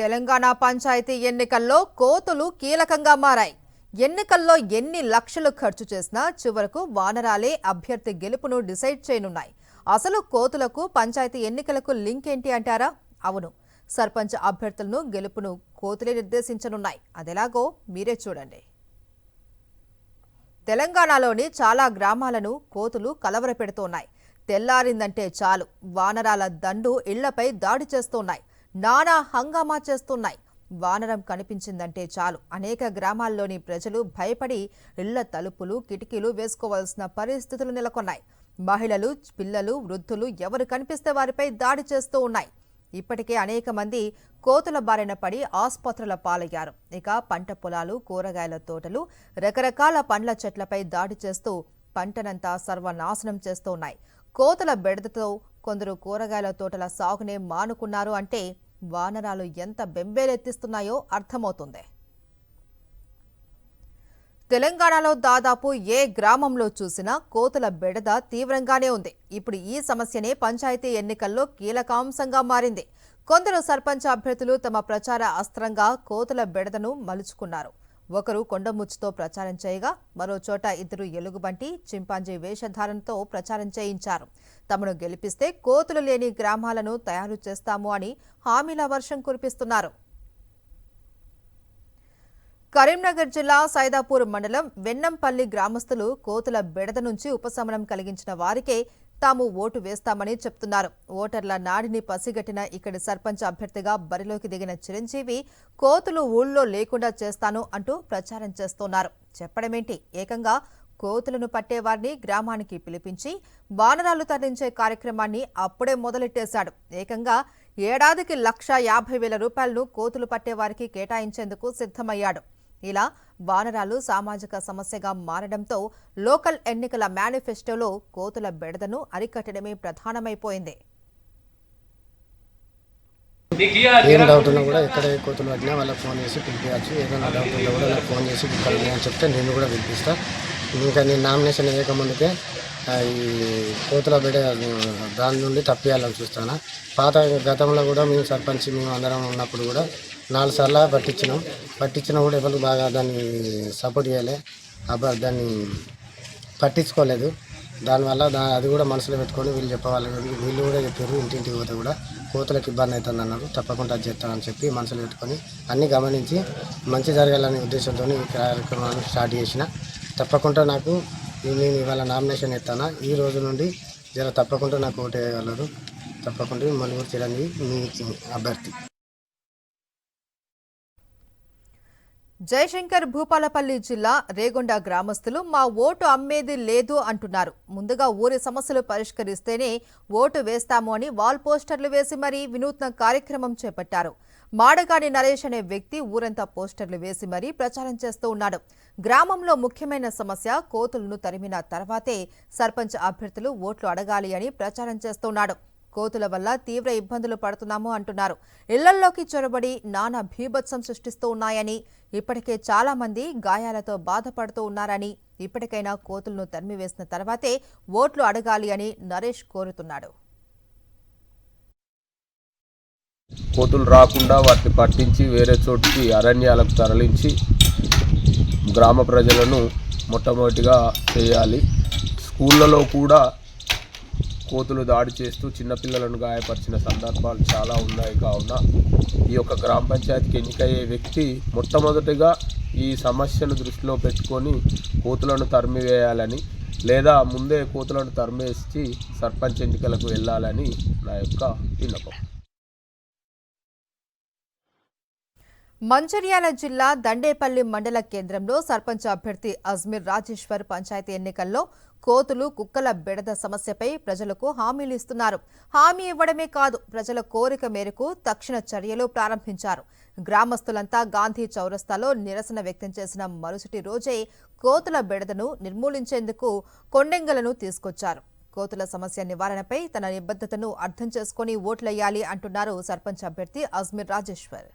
తెలంగాణ పంచాయతీ ఎన్నికల్లో కోతులు కీలకంగా మారాయి. ఎన్నికల్లో ఎన్ని లక్షలు ఖర్చు చేసినా చివరకు వానరాలే అభ్యర్థి గెలుపును డిసైడ్ చేయనున్నాయి. అసలు కోతులకు పంచాయతీ ఎన్నికలకు లింక్ ఏంటి అంటారా? అవును, సర్పంచ్ అభ్యర్థులను గెలుపును కోతులే నిర్దేశించనున్నాయి. అదెలాగో మీరే చూడండి. తెలంగాణలోని చాలా గ్రామాలను కోతులు కలవరపెడుతున్నాయి. తెల్లారిందంటే చాలు వానరాల దండు ఇళ్లపై దాడి చేస్తున్నాయి. నానా హంగామా చేస్తున్నాయి. వానరం కనిపించిందంటే చాలు అనేక గ్రామాల్లోని ప్రజలు భయపడి ఇళ్ల తలుపులు కిటికీలు వేసుకోవాల్సిన పరిస్థితులు నెలకొన్నాయి. మహిళలు, పిల్లలు, వృద్ధులు ఎవరు కనిపిస్తే వారిపై దాడి చేస్తూ ఉన్నాయి. ఇప్పటికే అనేక మంది కోతుల బారిన పడి ఆసుపత్రుల పాలయ్యారు. ఇక పంట పొలాలు, కూరగాయల తోటలు, రకరకాల పండ్ల చెట్లపై దాడి చేస్తూ పంటనంతా సర్వనాశనం చేస్తూ ఉన్నాయి. కోతుల బెడదతో కొందరు కూరగాయల తోటల సాగునే మానుకున్నారు అంటే వానరాలు ఎంత బెంబేలెత్తిస్తున్నాయో అర్థమవుతుంది. తెలంగాణలో దాదాపు ఏ గ్రామంలో చూసినా కోతుల బెడద తీవ్రంగానే ఉంది. ఇప్పుడు ఈ సమస్యనే పంచాయతీ ఎన్నికల్లో కీలకాంశంగా మారింది. కొందరు సర్పంచ్ అభ్యర్థులు తమ ప్రచార అస్త్రంగా కోతుల బెడదను మలుచుకున్నారు. ఒకరు కొండముచ్చుతో ప్రచారం చేయగా మరో చోట ఇద్దరు ఎలుగుబంటి, చింపాంజీ వేషధారణతో ప్రచారం చేయించారు. తమను గెలిపిస్తే కోతులు లేని గ్రామాలను తయారు చేస్తాము అని హామీల వర్షం కురిపిస్తున్నారు. కరీంనగర్ జిల్లా సైదాపూర్ మండలం వెన్నంపల్లి గ్రామస్తులు కోతుల బెడద నుంచి ఉపశమనం కలిగించిన వారికే తాము ఓటు వేస్తామని చెప్తున్నారు. ఓటర్ల నాడిని పసిగట్టిన ఇక్కడి సర్పంచ్ అభ్యర్థిగా బరిలోకి దిగిన చిరంజీవి కోతులు ఊళ్ళో లేకుండా చేస్తాను అంటూ ప్రచారం చేస్తున్నారు. చెప్పడమేంటి, ఏకంగా కోతులను పట్టేవారిని గ్రామానికి పిలిపించి వానరాలు తరలించే కార్యక్రమాన్ని అప్పుడే మొదలెట్టేశాడు. ఏకంగా ఏడాదికి 1,50,000 రూపాయలను కోతులు పట్టేవారికి కేటాయించేందుకు సిద్ధమయ్యాడు. ఇలా వానరాలు సామాజిక సమస్యగా మారడంతో లోకల్ ఎన్నికల మేనిఫెస్టోలో కోతుల బెడదను అరికట్టడమే ప్రధానమైపోయింది. ఏం డౌట్ ఉన్నా కూడా ఎక్కడ కోతులు పట్టినా వాళ్ళకి ఫోన్ చేసి పిలిపించచ్చు. ఏదైనా డౌట్ ఉన్నా కూడా నాకు ఫోన్ చేసి పిలుపుని అని చెప్తే నేను కూడా పిలిపిస్తాను. ఇంకా నేను నామినేషన్ వేయకముందుకే ఈ కోతుల బెడ దాని నుండి తప్పియాలని చూస్తాను. గతంలో కూడా మేము సర్పంచ్ మేము అందరం ఉన్నప్పుడు కూడా 4 సార్లు పట్టించినా కూడా ఎవరు బాగా దాన్ని సపోర్ట్ చేయాలి, దాన్ని పట్టించుకోలేదు. దానివల్ల అది కూడా మనసులో పెట్టుకొని వీళ్ళు చెప్పవాలి, వీళ్ళు కూడా చెప్పారు ఇంటింటికి పోతే కూడా కోతులకు ఇబ్బంది అవుతుంది అన్నారు. తప్పకుండా అది చేస్తానని చెప్పి మనసులో పెట్టుకొని అన్నీ గమనించి మంచి జరగాలనే ఉద్దేశంతో ఈ కార్యక్రమాన్ని స్టార్ట్ చేసిన. తప్పకుండా నాకు నేను ఇవాళ నామినేషన్ ఎత్తాను. ఈ రోజు నుండి తప్పకుండా నాకు ఓటు వేయగలరు. తప్పకుండా మలుగురు చిరంజీవి మీ అభ్యర్థి. జయశంకర్ భూపాలపల్లి జిల్లా రేగొండ గ్రామస్తులు మా ఓటు అమ్మేది లేదు అంటున్నారు. ముందుగా ఊరి సమస్యలు పరిష్కరిస్తేనే ఓటు వేస్తాము అని వాల్ పోస్టర్లు వేసి మరీ వినూత్న కార్యక్రమం చేపట్టారు. మాడగాని నరేష్ అనే వ్యక్తి ఊరంతా పోస్టర్లు వేసి మరీ ప్రచారం చేస్తూ ఉన్నాడు. గ్రామంలో ముఖ్యమైన సమస్య కోతులను తరిమిన తర్వాతే సర్పంచ్ అభ్యర్థులు ఓట్లు అడగాలి అని ప్రచారం చేస్తున్నాడు. కోతుల వల్ల తీవ్ర ఇబ్బందులు పడుతున్నాము అంటున్నారు. ఇళ్లల్లోకి చొరబడి నానా భీభత్సం సృష్టిస్తూ ఉన్నాయని, ఇప్పటికే చాలా మంది గాయాలతో బాధపడుతూ ఉన్నారని, ఇప్పటికైనా కోతులను తరిమివేసిన తర్వాతే ఓట్లు అడగాలి అని నరేష్ కోరుతున్నాడు. కోతులు రాకుండా వాటిని పట్టించి వేరే చోటికి అరణ్యాలకు తరలించి గ్రామ ప్రజలను మొట్టమొదటిగా చేయాలి. స్కూళ్ళలో కూడా కోతులు దాడి చేస్తూ చిన్నపిల్లలను గాయపరిచిన సందర్భాలు చాలా ఉన్నాయి. కావున ఈ యొక్క గ్రామ పంచాయతీకి ఎన్నికయ్యే వ్యక్తి మొట్టమొదటిగా ఈ సమస్యను దృష్టిలో పెట్టుకొని కోతులను తరిమివేయాలని, లేదా ముందే కోతులను తరిమేసి సర్పంచ్ ఎన్నికలకు వెళ్ళాలని నా యొక్క విన్నపం. మంచిర్యాల జిల్లా దండేపల్లి మండల కేంద్రంలో సర్పంచ్ అభ్యర్థి అజ్మీర్ రాజేశ్వర్ పంచాయతీ ఎన్నికల్లో కోతులు, కుక్కల బెడద సమస్యపై ప్రజలకు హామీలు ఇస్తున్నారు. హామీ ఇవ్వడమే కాదు, ప్రజల కోరిక మేరకు తక్షణ చర్యలు ప్రారంభించారు. గ్రామస్తులంతా గాంధీ చౌరస్తాలో నిరసన వ్యక్తం చేసిన మరుసటి రోజే కోతుల బెడదను నిర్మూలించేందుకు కొండెంగలను తీసుకొచ్చారు. కోతుల సమస్య నివారణపై తన నిబద్ధతను అర్థం చేసుకుని ఓట్లయ్యాలి అంటున్నారు సర్పంచ్ అభ్యర్థి అజ్మీర్ రాజేశ్వర్.